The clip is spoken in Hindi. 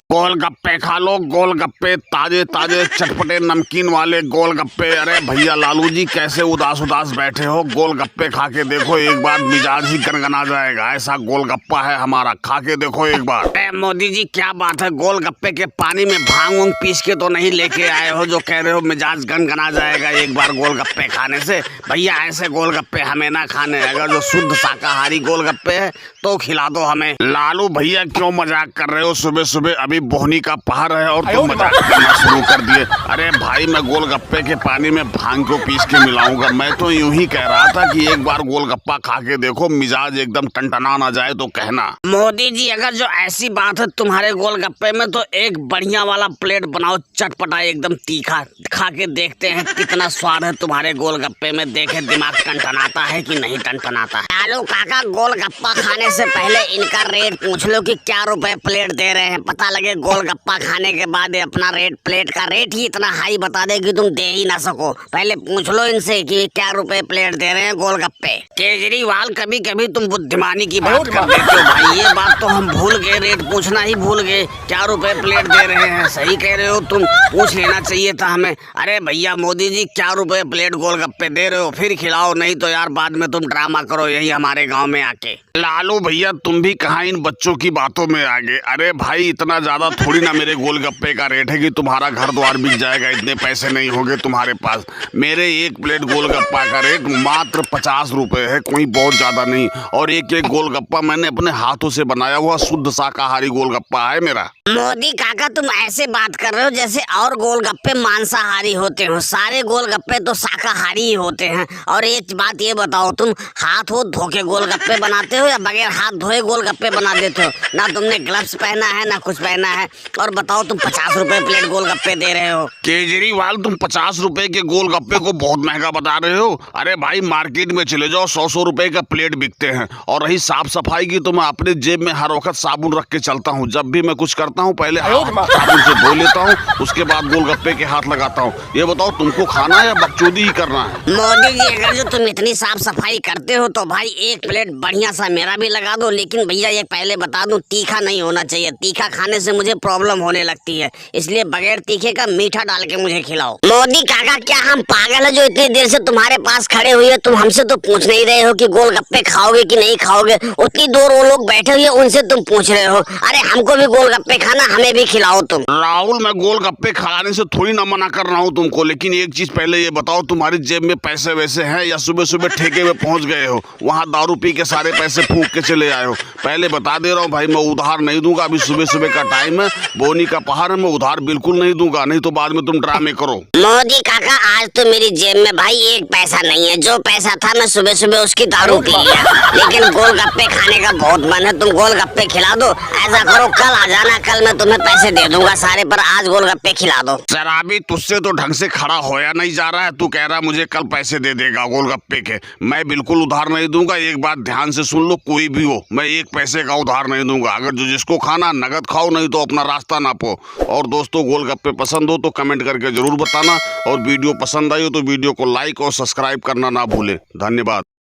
गोलगप्पे खा लो, गोलगप्पे ताजे ताजे चटपटे नमकीन वाले गोलगप्पे। अरे भैया लालू जी कैसे उदास उदास बैठे हो, गोलगप्पे खा के देखो एक बार, मिजाज ही गनगना जाएगा। ऐसा गोलगप्पा है हमारा, खा के देखो एक बार। अरे मोदी जी क्या बात है, गोलगप्पे के पानी में भांग वंग पीस के तो नहीं लेके आए हो जो कह रहे हो मिजाज गनगना जाएगा एक बार गोलगप्पे खाने से? भैया ऐसे गोलगप्पे हमें ना खाने, अगर जो शुद्ध शाकाहारी गोलगप्पे है तो खिला दो हमें। लालू भैया क्यों मजाक कर रहे हो, सुबह सुबह अभी बोहनी का पहर है और तुम मजाक करना शुरू कर दिए। अरे भाई मैं गोलगप्पे के पानी में भांग को पीस के मिलाऊंगा? मैं तो यूं ही कह रहा था कि एक बार गोलगप्पा खा के देखो, मिजाज एकदम टनटना ना जाए तो कहना। मोदी जी अगर जो ऐसी बात है तुम्हारे गोलगप्पे में तो एक बढ़िया वाला प्लेट बनाओ, चटपटा एकदम तीखा, खा के देखते हैं कितना स्वाद है तुम्हारे गोलगप्पे में, देखे दिमाग टनटनाता है कि नहीं टनटनाता। लालू काका गोलगप्पा खाने से पहले इनका रेट पूछ लो कि क्या रुपए प्लेट दे रहे हैं, पता लगे गोलगप्पा खाने के बाद अपना रेट, प्लेट का रेट ही इतना हाई बता दे कि तुम दे ही ना सको। पहले पूछ लो इनसे कि क्या रुपए प्लेट दे रहे हैं गोलगप्पे। केजरीवाल कभी कभी तुम बुद्धिमानी की बात कर देते हो भाई, ये बात तो हम भूल गए, रेट पूछना ही भूल गए। क्या रुपए प्लेट दे रहे हैं, सही कह रहे हो तुम, पूछ लेना चाहिए था हमें। अरे भैया मोदी जी क्या रुपए प्लेट गोलगप्पे दे रहे हो, फिर खिलाओ, नहीं तो यार बाद में तुम ड्रामा करो यही हमारे गाँव में आके। लालू भैया तुम भी कहाँ इन बच्चों की बातों में आ गए। अरे भाई इतना ज्यादा थोड़ी ना मेरे गोलगप्पे का रेट है कि तुम्हारा घर द्वार बिक जाएगा, इतने पैसे नहीं होंगे तुम्हारे पास। मेरे एक प्लेट गोलगप्पा का रेट मात्र 50 रुपए है, कोई बहुत ज्यादा नहीं। और एक एक गोलगप्पा मैंने अपने हाथों से बनाया हुआ शुद्ध शाकाहारी गोलगप्पा है मेरा। मोदी काका तुम ऐसे बात कर रहे हो जैसे और गोलगप्पे मांसाहारी होते हो, सारे गोलगप्पे तो शाकाहारी ही होते हैं। और एक बात ये बताओ, तुम हाथ वो धो के गोलगप्पे बनाते हो या बगैर हाथ धोए गोलगप्पे बना देते हो? ना तुमने ग्लव्स पहना है ना कुछ पहना है, और बताओ तुम 50 रुपए प्लेट गोलगप्पे दे रहे हो। केजरीवाल तुम 50 रुपए के गोलगप्पे को बहुत महंगा बता रहे हो। अरे भाई मार्केट में चले जाओ, 100 रुपए का प्लेट बिकते हैं। और रही साफ सफाई की तो मैं अपने जेब में हर वक्त साबुन रख के चलता हूँ, जब भी मैं कुछ करता हूँ पहले साबुन से धो लेता हूँ, उसके बाद गोलगप्पे के हाथ लगाता हूँ। ये बताओ तुमको खाना है या बकचोदी ही करना है? मोदी जी अगर जो तुम इतनी साफ सफाई करते हो तो भाई एक प्लेट बढ़िया सा मेरा भी लगा दो, लेकिन भैया ये पहले बता दूं तीखा नहीं होना चाहिए, तीखा खाने से मुझे प्रॉब्लम होने लगती है, इसलिए बगैर तीखे का मीठा डाल के मुझे खिलाओ। मोदी काका क्या हम पागल है जो इतनी देर से तुम्हारे पास खड़े हुए, तुम हमसे तो पूछ नहीं रहे हो कि गोलगप्पे खाओगे कि नहीं खाओगे? उतनी दूर वो लोग बैठे हुए उनसे तुम पूछ रहे हो। अरे हमको भी गोलगप्पे खाना, हमें भी खिलाओ तुम। राहुल मैं गोलगप्पे खाने से थोड़ी ना मना कर रहा हूँ तुमको, लेकिन एक चीज पहले ये बताओ तुम्हारी जेब में पैसे वैसे हैं या सुबह सुबह ठेके में पहुंच गए हो, वहाँ दारू पी के सारे पैसे फूंक के चले आए हो? पहले बता दे रहा हूँ भाई मैं उधार नहीं दूंगा, अभी सुबह सुबह का टाइम है, बोनी का पहाड़ है, मैं उधार बिल्कुल नहीं दूंगा, नहीं तो बाद में तुम ड्रामे करो। मोदी काका आज तो मेरी जेब में भाई एक पैसा नहीं है, जो पैसा था मैं सुबह सुबह उसकी दारू पी लिया, लेकिन गोलगप्पे खाने का बहुत मन है, तुम गोलगप्पे खिला दो। ऐसा करो कल आ जाना, कल मैं तुम्हें पैसे दे दूंगा सारे, पर आज गोलगप्पे खिला दो। शराबी तुझसे तो ढंग से खड़ा होया नहीं जा रहा है, तू कह रहा मुझे कल पैसे दे देगा गोलगप्पे के, मैं बिल्कुल उधार नहीं दूंगा। एक बात ध्यान से सुन लो, कोई भी हो मैं एक पैसे का उधार नहीं दूंगा, अगर जो जिसको खाना नगद खाओ, नहीं तो अपना रास्ता नापो। और दोस्तों गोलगप्पे पसंद हो तो कमेंट करके जरूर बताना, और वीडियो पसंद आई हो तो वीडियो को लाइक और सब्सक्राइब करना ना भूलें। धन्यवाद।